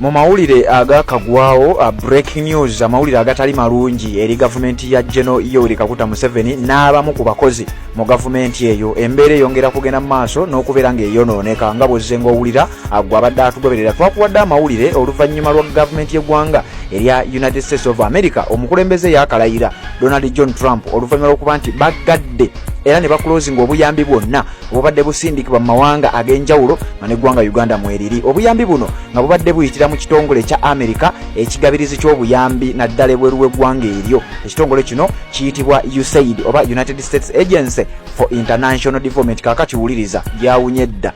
mu mawulire agakagwawo breaking news, amawulire agatali malungi eri gavumenti ya General Yoweri Kaguta Museveni n'abamu ku bakozi mu gavumenti eyo. Embeera eyongera kugenda mu maaso n'okubeera ng'eyonooneka nga bw'ozze ng'owulira agwa abadde atugoberera. Twakuwadde amawulire oluvannyuma lwa gavumenti y'eggwanga erya United States of America omukulembeze yakalayira Donald John Trump oluvannyuma lw'okuba nti bagadde era ne bakulozinga obuyambi bwonna obubadde busindikibwa mu mawanga ag'enjawulo nga n'eggwanga Uganda mweriri. Obuyambi buno nga bubadde buyitira mu kitongole kya America ekigabirizi ky'obuyambi naddala ebweru w'eggwanga eryo. Ekitongole kino kiyitibwa USAID oba United States Agency for International Development. Kaakati wuliriza gyawunye dda.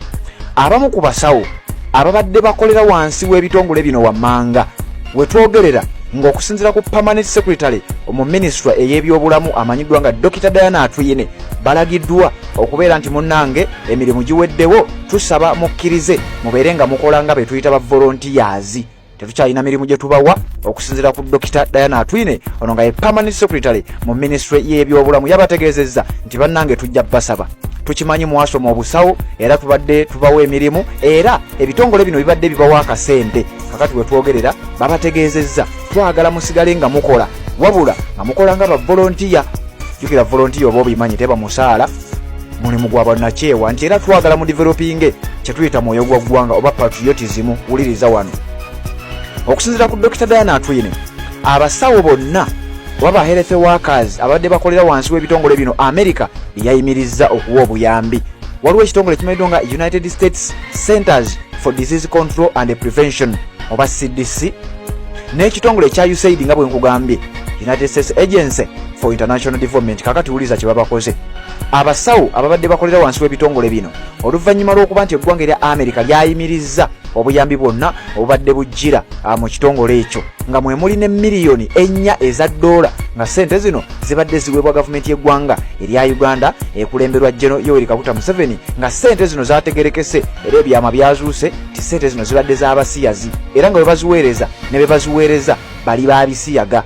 Abamu ku basawo ababadde bakolera wansi w'ebitongole bino wammanga wetwogerera ng'okusinziira ku permanent secretary mu ministry ey'ebyobulamu amanyiddwa nga Dr. Diana Atwine balagiddwa okubeera nti munnange emirimu giweddewo, tusaba mukkirize mubeere nga mukola nga be tuyita ba volunteers. Tetukyalina mirimu gye tubawa. Okusinziira ku Dr. Diana Atwine ono nga ye permanent secretary mu ministry y'ebyobulamu yabategeezezza nti bannange tujja basaba, tukimanyi mwasoma obusawo era tubadde tubawa emirimu era ebitongole bino bibadde bibawa akasente. Kakati wetwogerera babategeezezza twagala musigale nga mukola wabula nga mukola nga ba volunteer. Jukira volunteer oba obimanyi teba musaala mulimu gwa bannakyewa nti era twagala mu developing kyetuyita mwoyo gwa ggwanga oba patriotism. Wuliriza wano. Okusinziira ku Dr. Diana Atwine abasawo bonna waba health workers abadde bakolera wansi w'ebitongole bino America yayimirizza okuwa obuyambi. Waliwo ekitongole kimanyiddwa nga United States Centers for Disease Control and Prevention oba CDC n'ekitongole ekya USAID nga bwe nkugambye United States Agency for International Development. Kakati wuliza kye babakoze. Abasawo ababadde bakolera wansi w'ebitongole bino oluvannyuma lw'okuba nti eggwanga erya America lyayimirizza obuyambi bwonna obubadde bujjira mu kitongole ekyo nga mwe muli ne miliyoni 4 eza dola nga sente zino zibadde ziweebwa gavumenti y'eggwanga erya Uganda ekulemberwa General Yoweri Kaguta Museveni nga sente zino zategerekese era ebyama byazuuse ti sente zino zibadde z'abasiyazi era nga bwe baziweereza ne be baziweereza bali baabisiyaga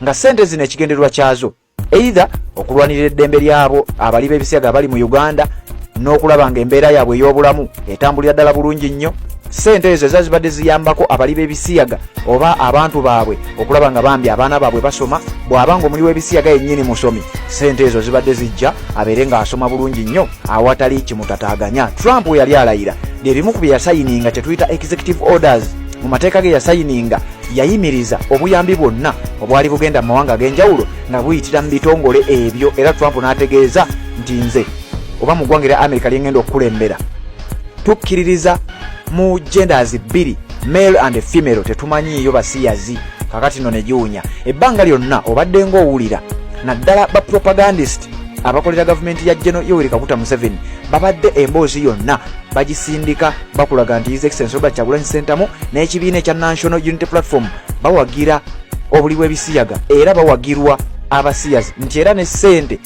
nga sente zino ekigendererwa kyazo either okulwanirira eddembe lyabo abali b'ebisiyaga bali mu Uganda n'okulaba nga embeera yaabwe ey'obulamu etambulira ddala bulungi nnyo. Sente ezo zazibadde ziyambako abali b'ebisiyaga oba abantu baabwe okulaba nga bambi abaana baabwe basoma. Bw'abanga omuli w'ebisiyaga yennyini musomi, sente ezo zibadde zijja abeere ng'asoma bulungi nnyo awatali kimutataaganya. Trump we yali alayira lyebimu ku bye yasayininga kye tuyita executive orders mu mateeka ge yasayininga yayimiriza obuyambi bwonna obwali bugenda mu mawanga ag'enjawulo nga buyitira mu bitongole ebyo. Era Trump n'ategeeza nti nze oba mu ggwanga erya America lye ngenda okukulembera tukkiririza mu genders 2 male and female tetumanyiiyo basiyazi. Kakati no ne giwunya ebbanga lyonna obadde ng'owulira naddala ba propagandist abakolera gavumenti ya General Yoweri Kaguta Museveni babadde emboozi yonna bagisindika bakulaga nti His Excellency Robert Kyagulanyi Ssentamu n'ekibiina ekya National Unity Platform bawagira obuli bw'ebisiyaga era bawagirwa abasiyazi nti era ne sente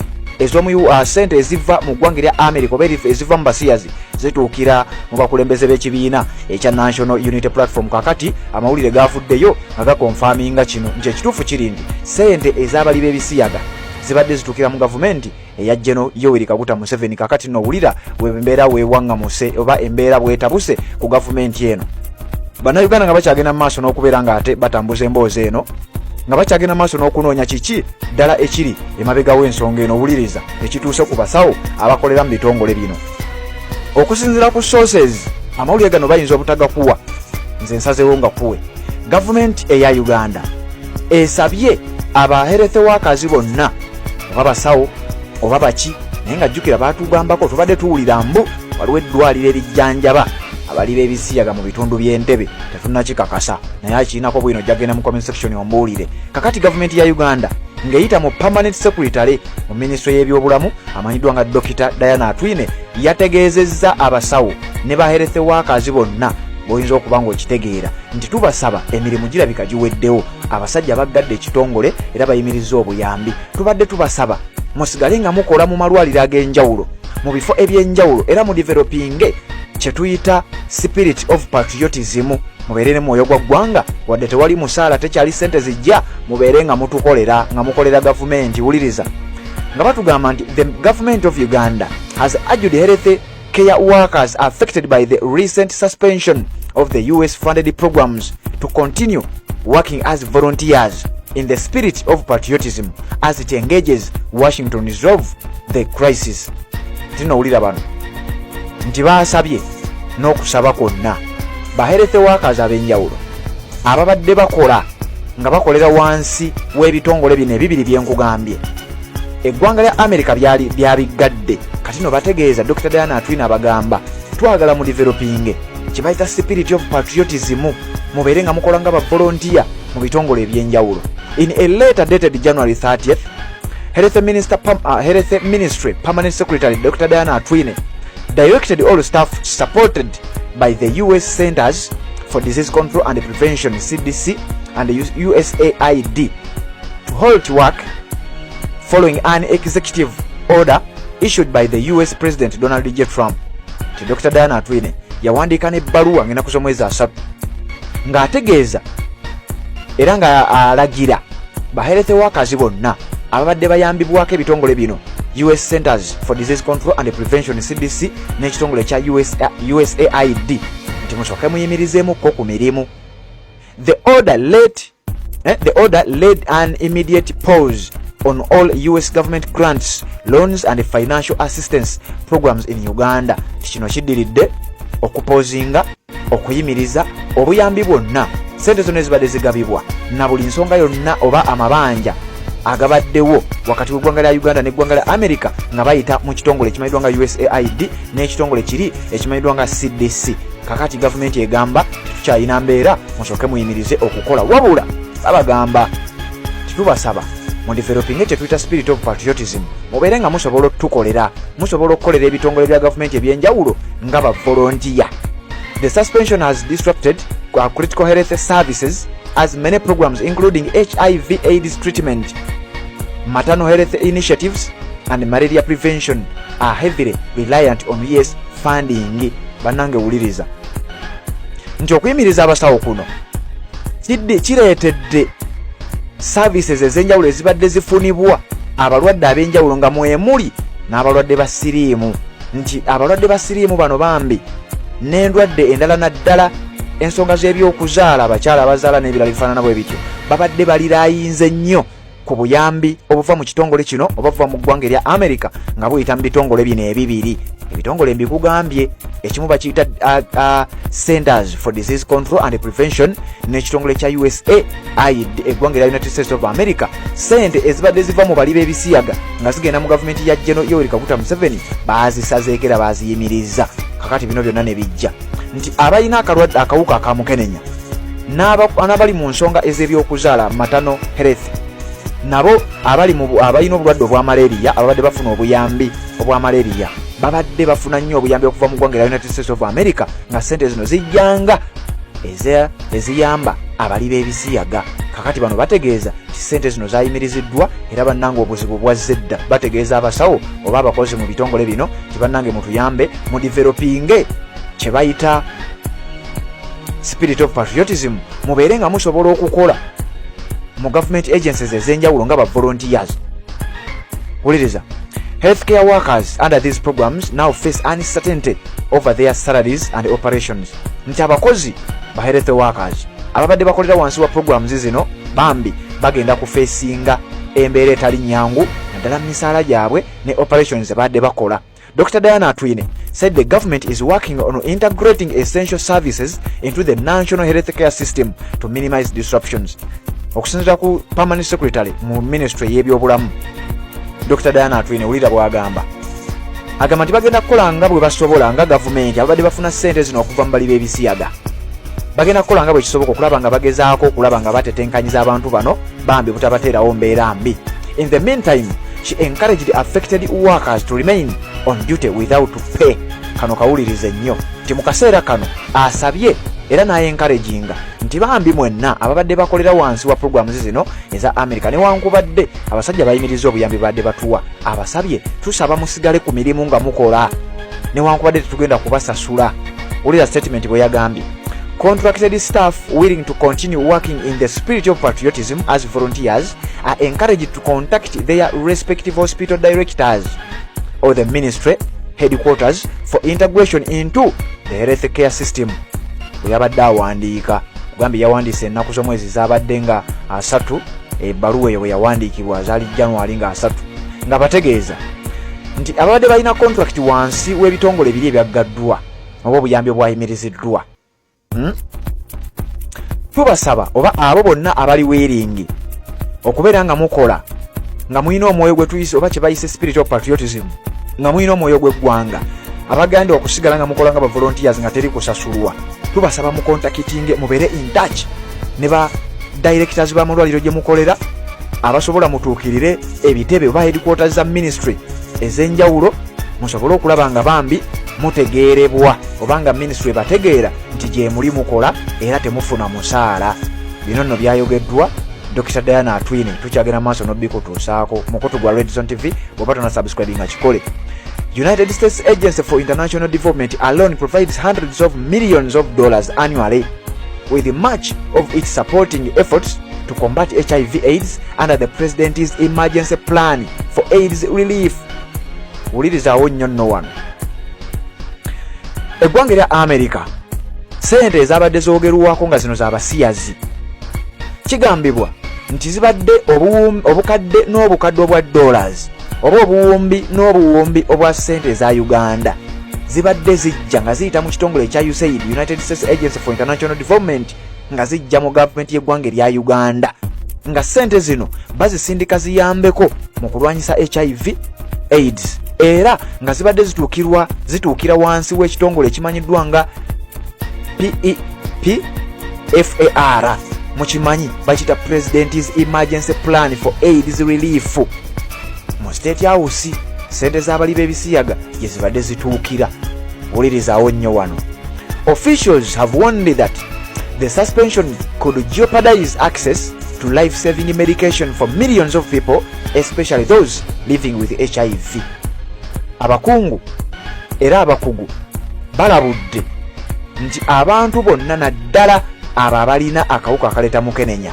sente eziva mu ggwanga erya America oba eziva mu basiyazi zituukira mu bakulembeze b'ekibiina ekya National Unity Platform. Kakati amawulire gavuddeyo nga gakonfaminga kino nti ekituufu kiri nti sente ez'abali b'ebisiyaga zibadde zituukira mu gavumenti eya General Yoweri Kaguta Museveni. Kakati nowulira bw'embeera weewaŋŋamuse oba embeera bwetabuse ku gavumenti eno. Bannayuganda nga bakyagenda mu maaso n'okubeera ng'ate batambuza emboozi eno nga bakyagenda maaso n'okunoonya kiki ddala ekiri emabega w'ensonga eno. Wuliriza ekituuse ku basawo abakolera mu bitongole bino. Okusinziira ku sources amawulire gano bayinza obutagakuwa, nze nsazeewo nga kuwe. Gavumenti eya Uganda esabye aba health workers bonna oba basawo oba baki naye nga jjukira baatugambako tubadde tuwulira mbu waliwo eddwaliro erijjanjaba abali b'ebisiyaga mu bitundu by'Entebbe tetunnakikakasa naye akirinako bwino jjagenda mu comment section ombuulire. Kakati gavumenti ya Uganda ng'eyita mu permanent secretary mu ministry y'ebyobulamu amanyiddwa nga Dr. Diana Atwine yategeezezza abasawo ne ba health workers bonna boyinza okuba ng'okitegeera nti tubasaba emirimu girabika giweddewo. Abasajja baggadde ekitongole era bayimirizza obuyambi. Tubadde tubasaba musigale nga mukola mu malwaliro ag'enjawulo mu bifo eby'enjawulo era mu developing kye tuyita spirit of patriotism. Mubeere ne mwoyo gwa ggwanga wadde tewali musaala tekyali sente zijja mubeere nga mutukolera nga mukolera gavumenti. Wuliriza nga batugamba nti the government of Uganda has urged health care workers affected by the recent suspension of the US funded programs to continue working as volunteers in the spirit of patriotism as it engages Washington to resolve the crisis. Tinowulira bano nti baasabye n'okusaba kwonna ba health workers ab'enjawulo ababadde bakola nga bakolera wansi w'ebitongole bino ebibiri byenkugambye. Eggwanga lya America byabigadde kati no bategeeza Dr. Diana Atwine abagamba twagala mu developing kibayita spirit of patriotism mubeere nga mukola nga ba volunteer mu bitongole ebyenjawulo. In a letter dated January 30th, Health Ministry Permanent Secretary Dr. Diana Atwine directed all staff supported by the U.S. Centers for Disease Control and Prevention (CDC) and USAID to halt work following an executive order issued by the U.S. President Donald J. Trump. Dr. Diana Atwine yawandiika n'ebbaluwa ngenda kusomweza asatu ng'ategeeza era nga alagira ba health workers bonna ababadde bayambibwako ebitongole bino US Centers for Disease Control and Prevention CDC n'ekitongole kya USAID nti musooke muyimirizeemukko ku mirimu. The order led an immediate pause on all US government grants, loans and financial assistance programs in Uganda. Kino kiddiridde okupozinga okuyimiriza obuyambi bwonna sente zonna ezibadde zigabibwa na buli nsonga yonna oba amabanja agabaddewo wakati w'eggwanga lya Uganda n'eggwanga lya America nga bayita mu kitongole ekimanyiddwa nga USAID n'ekitongole kiri ekimanyiddwa nga CDC. Kakati gavumenti egamba tukyayina mbeera musooke muyimirize okukola wabula babagamba titubasaba mu developing ekyo tuyita spirit of patriotism mubeere nga musobola okutukolera musobola okukolera ebitongole bya gavumenti ebyenjawulo nga ba volunteer. The suspension has disrupted critical health services as many programs including HIV/AIDS treatment, maternal health initiatives and malaria prevention are heavily reliant on US funding. Banange wuliriza nti okuyimiriza abasawo kuno kireetedde services ez'enjawulo ezibadde zifunibwa abalwadde ab'enjawulo nga mwemuli n'abalwadde ba siriimu nti abalwadde ba siriimu bano bambi n'endwadde endala naddala ensonga z'ebyokuzaala abakyala abazaala n'ebirala bifaanana bwe bityo babadde baliraayinze nnyo ku buyambi obuva mu kitongole kino oba buva mu ggwanga erya America nga buyita mu bitongole bino ebibiri. Ebitongole mbikugambye ekimu bakiyita Centers for Disease Control and Prevention n'ekitongole kya USAID eggwanga erya United States of America. Sente ezibadde ziva mu bali b'ebisiyaga nga zigenda mu gavumenti ya General Yoweri Kaguta Museveni baazisazeekera baaziyimiriza. Kakati bino byonna ne bijja nti abalina akawuka akamukenenya n'abali mu nsonga ez'ebyokuzaala maternal health nabo abalina obulwadde obwa malaria ababadde bafuna obuyambi obwa malaria babadde bafuna nnyo obuyambi okuva mu ggwanga lya United States of America nga sente zino zijjanga eziyamba abali b'ebisiyaga. Kakati bano bategeeza ti sente zino zayimiriziddwa era bannange obuzibu bwazze dda. Bategeeza abasawo oba abakozi mu bitongole bino ti bannange mutuyambe mu developing kye bayita spirit of patriotism mubeere nga musobola okukola mu government agencies ez'enjawulo nga ba volunteers. Wuliriza, healthcare workers under these programs now face uncertainty over their salaries and operations. Nti abakozi ba health workers ababadde bakolera wansi wa programs zino bambi bagenda kufeesinga embeera etali nyangu naddala misaala gyabwe ne operations badde bakola. Dr. Diana Atwine said the government is working on integrating essential services into the national healthcare system to minimize disruptions. Okusinziira ku Permanent Secretary mu Ministry y'ebyobulamu Dr. Diana Atwine wulira bwagamba agamba nti bagenda kukola nga bwe basobola nga gavumenti ababadde bafuna ssente zino okuva mu bali b'ebisiyaga bagenda kukola nga bwe kisoboka okulaba nga bagezaako okulaba nga batetenkanyiza abantu bano bambi butabateerawo mbeera mbi. In the meantime, she encouraged affected workers to remain on duty without pay. Kano kawulirize nnyo nti mu kaseera kano asabye era n'ayencouraginga nti bambi mwenna ababadde bakolera wansi wa programs zino eza America newankubadde abasajja bayimiriza obuyambi badde batuwa abasabye tusaba musigale ku mirimu nga mukola newankubadde tetugenda kubasasula. Wulira statement bwe yagambye, contracted staff willing to continue working in the spirit of patriotism as volunteers are encouraged to contact their respective hospital directors or the ministry headquarters for integration into the health care system. Bwe yabadde awandiika Gambia yawandiise ennaku z'omwezi zabadde nga 3 ebbaluwa eyo bwe yawandiikibwa zaali January nga 3 nga bategeeza nti ababadde balina contract wansi w'ebitongole ebiri ebyaggaddwa oba obuyambi obwayimiriziddwa tubasaba oba abo bonna abali weeringi okubeera nga mukola nga mulina omwoyo gwe tuyise oba kye bayise spirit of patriotism nga mulina omwoyo gw'eggwanga abaganda okusigala nga mukola nga ba volunteers nga teri kusasulwa tubasaba mu contacting mubere in touch ne ba directors ba mulwaliro gye mukolera abasobola mutuukirire ebitebe oba headquarters za ministry ez'enjawulo musobole okulaba nga bambi mutegeerebwa obanga ministry bategeera nti gye muli mukola era temufuna musaala bino nno byayogeddwa Dr. Diana Atwine tukyagenda maaso n'obbikutuusaako mukutu gwa Redson TV bw'oba tona subscribe nga kikole. United States Agency for International Development alone provides hundreds of millions of dollars annually with much of its supporting efforts to combat HIV/AIDS under the President's emergency plan for AIDS relief. Ulirizawo nnyo nno wano. Eggwanga lya America sente ezabadde zoogerwako nga zino z'abasiyazi kigambibwa nti zibadde obukadde n'obukadde obwa dollars oba obuwumbi n'obuwumbi obwa sente za Uganda zibadde zijja nga ziyita mu kitongole ekya USAID, United States Agency for International Development, nga zijja mu gavumenti y'eggwanga erya Uganda nga sente zino bazisindika ziyambeko mu kulwanyisa HIV/AIDS era nga zibadde zituukira wansi w'ekitongole ekimanyiddwa nga PEPFAR mukimanyi bakita President's Emergency Plan for AIDS Relief. Mu State House sente z'abali b'ebisiyaga gye zibadde zituukira. Wulirizaawo nnyo wano. Officials have warned that the suspension could jeopardize access to life-saving medication for millions of people, especially those living with HIV. Abakungu era abakugu balabudde nti abantu bonna naddala abo abalina akawuka akaleeta mukenenya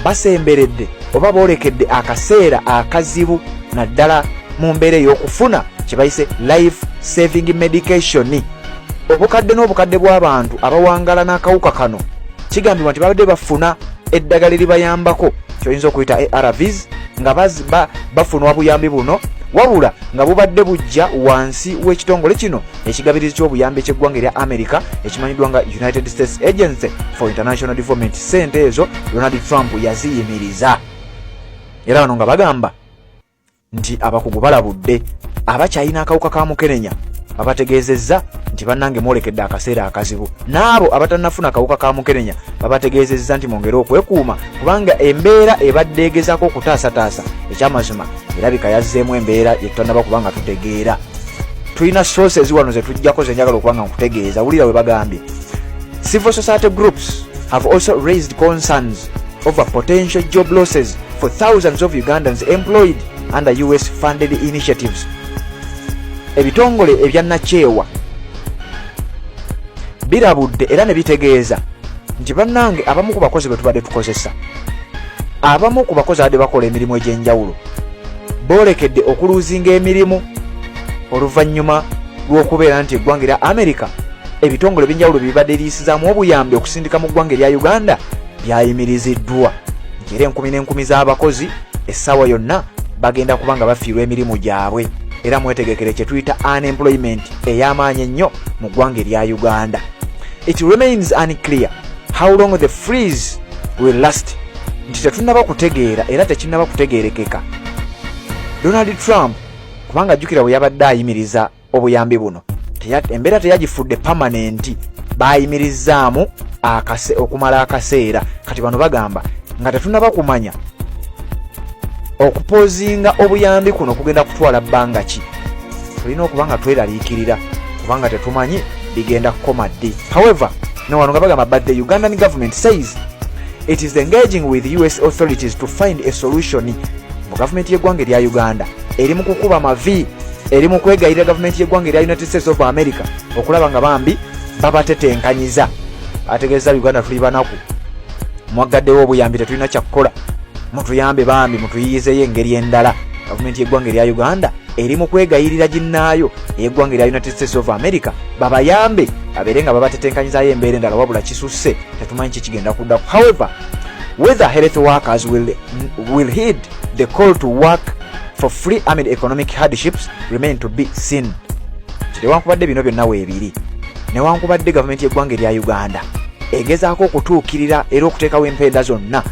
basemberedde oba boolekedde akaseera akazibu naddala mu mbeera ey'okufuna kye bayise life saving medication. Obukadde n'obukadde bw'abantu abawangala n'akawuka kano kigambibwa nti babadde bafuna eddagala eribayambako kyoyinza okuyita ARVs nga bafuna obuyambi buno wabula nga bubadde bujja wansi w'ekitongole kino ekigabirizi ky'obuyambi eky'eggwanga erya America ekimanyiddwa nga United States Agency for International Development. Sente ezo Donald Trump yaziyimiriza era wano nga bagamba nti abakugu balabudde abakyalina akawuka ka mukenenya babategeezezza nti bannange mwolekedde akaseera akazibu, n'abo abatannafuna akawuka ka mukenenya babategeezezza nti mwongere okwekuuma kubanga embeera ebadde egezaako okutaasataasa ekyamazima erabika yazzeemu embeera gyetutannaba kubanga tutegeera. Tulina sources wano ze tujjako ze njagala okubanga nkutegeeza. Wulira we bagambye civil society groups have also raised concerns over potential job losses for thousands of Ugandans employed under US funded initiatives. Ebitongole ebyannakyewa birabudde era ne bitegeeza nti bannange abamu ku bakozi be tubadde tukozesa, abamu ku bakozi abadde bakola emirimu egy'enjawulo boolekedde okuluuzinga emirimu oluvannyuma lw'okubeera nti eggwanga erya America ebitongole by'enjawulo bibadde liisizaamu obuyambi okusindika mu ggwanga erya Uganda byayimiriziddwa nti era enkumi n'enkumi z'abakozi essaawa yonna bagenda kubanga bafiirwa emirimu gyabwe era mwetegekere kye tuyita unemployment ey'amaanyi ennyo mu ggwanga erya Uganda. It remains unclear how long the freeze will last. Nti tetunnaba kutegeera era tekinnaba kutegeerekeka Donald Trump kubanga ajjukira bwe yabadde ayimiriza obuyambi buno embeera teyagifudde permanent, bayimirizzaamu okumala akaseera. Kati bano bagamba nga tetunnaba kumanya okupozinga obuyambi kuno kugenda kutwala bbanga ki. Tulina okubanga tweraliikirira kubanga tetumanyi bigenda kukoma ddi. However, no wano nga bagamba but the Ugandan government says it is engaging with US authorities to find a solution. Mu gavumenti y'eggwanga erya Uganda eri mu kukuba mavi, eri mu kwegayirira gavumenti y'eggwanga erya United States of America okulaba nga bambi babatetenkanyiza. Ategeeza Uganda tuli banaku, mwagaddewo obuyambi tetulina kyakukola, mutuyambe bambi mutuyiyizeyo engeri endala. Gavumenti y'eggwanga erya Uganda eri mu kwegayirira ginnaayo eggwanga erya United States of America babayambe babeere nga babatetenkanyizayo embeera endala wabula kisusse tetumanyi kikigenda kuddako. However, whether health workers will heed the call to work for free amid economic hardships remain to be seen. Newankubadde bino byonna weebiri, newankubadde gavumenti y'eggwanga erya Uganda egezaako okutuukirira era okuteekawo empeera zonna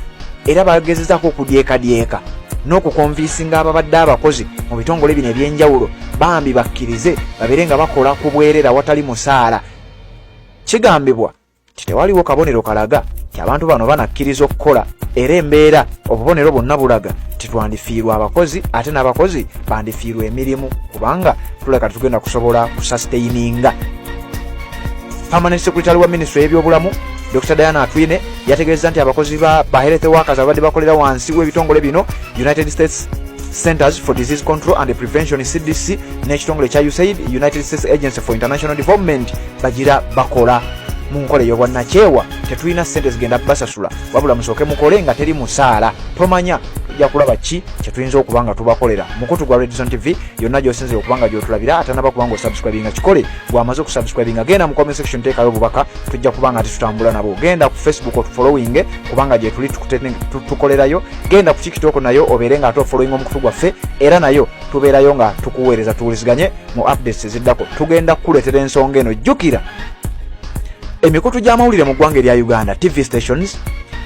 era bagezezaako okudyekadyeka n'okukonvinsinga ababadde abakozi mu bitongole bino ebyenjawulo bambi bakkirize babeere nga bakola ku bwerera watali musaala. Kigambibwa nti tewaliwo kabonero kalaga nti abantu bano banakkiriza okukola era embeera obubonero bwonna bulaga titwandifiirwa abakozi ate n'abakozi bandifiirwa emirimu kubanga tuleka tugenda kusobola kusustaininga. Permanent Secretary wa Ministry y'ebyobulamu Dr. Diana Atwine yategeeza nti abakozi ba health workers abadde bakolera wansi w'ebitongole bino United States Centers for Disease Control and Prevention CDC n'ekitongole kya USAID United States Agency for International Development bagira bakola mu nkola ey'obwannakyewa. Tetulina ssente zigenda basasula wabula musooke mukole nga teri musaala. Tomanya tujja kulaba ki kye tuyinza okuba nga tubakolera. Mukutu gwa Red Zone TV yonna gy'osinzira okuba nga gy'otulabira ate naba kubanga osubscribinga kikole. Bw'amaze okusubscribinga genda mu comment section teekayo obubaka tujja kuba nga tutambula nabo. Genda ku Facebook otufollowing kubanga gye tuli tukolerayo. Genda ku TikTok nayo obeere nga ate ofollowing omukutu gwaffe era nayo tubeerayo nga tukuweereza tuwuliziganye mu updates eziddako. Tugenda kukuleetera ensonga eno. Jjukira emikutu gy'amawulire mu ggwanga erya Uganda, TV stations,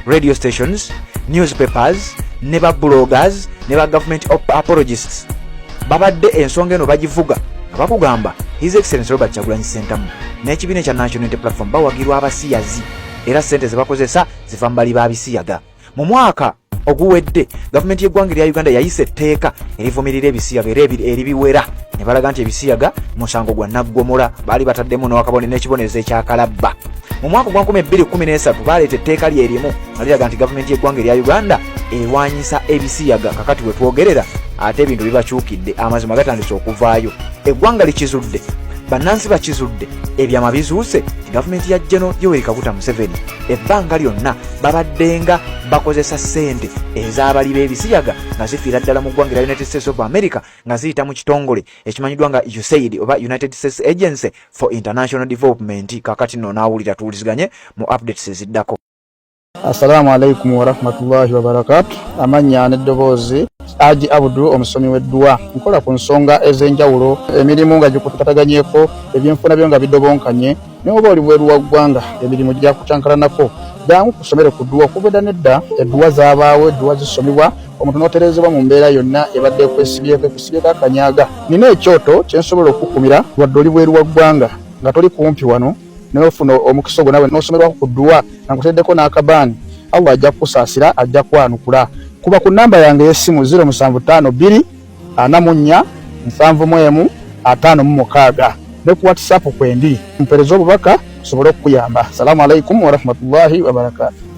radio stations, newspapers, ne ba bloggers, ne ba government apologists babadde ensonga eno bagivuga nga bakugamba His Excellency Robert Kyagulanyi Ssentamu n'ekibiina ekya National Unity Platform bawagirwa abasiyazi era ssente ze bakozesa ziva mu bali babisiyaga. Mu mwaka oguwedde gavumenti y'eggwanga erya Uganda yayise etteeka erivumirira ebisiyaga era eribiwera ne balaga nti ebisiyaga musango gwa naggomola baali bataddemu n'ekibonerezo ekyakalabba. Mu mwaka gwa 2013 baleeta etteeka lyerimu nga liraga nti gavumenti y'eggwanga erya Uganda ewanyisa ebisiyaga. Kakati we twogerera ate ebintu bibakyukidde, amazima gatandise okuvaayo, eggwanga likizudde, bannansi bakizudde, ebyama bizuuse. Gavumenti ya General Yoweri Kaguta Museveni ebbanga lyonna babaddenga bakozesa ssente ez'abali b'ebisiyaga nga zifiira ddala mu ggwanga erya United States of America nga ziyita mu kitongole ekimanyiddwa nga USAID oba United States Agency for International Development. Kakati nno naawulira tuwuliziganye mu updates eziddako. Assalamu alaikum wa rahmatullahi wa barakatuh. Amanya n'eddoboozi Haji Abdu omusomi w'edduwa. Nkola ku nsonga ez'enjawulo emirimu nga gikutataganyeko ebyenfuna byo nga bidobonkanye n'oba oli bweru wa ggwanga emirimu gya kutankalanako jangu kusomere ku dduwa kubeda nedda edduwa zaabaawo edduwa zisomibwa omuntu n'oterezebwa mu mbeera yonna ebadde kwesibyeko akanyaga. Nina ekyoto kye nsobola okukumira wadde oli bweru wa ggwanga nga toli kumpi wano n'ofuna omukisa ogwo nawe n'osomerwako ku dduwa nga nkuteddeko n'akabaani awo ajja kukusaasira ajja kwanukula. Kuba ku namba yange y'essimu 0752 44 71 56 ne ku WhatsApp kwendi mpereza obubaka sobole okuyamba. Assalamu alaikum wa rahmatullahi wa barakatuh.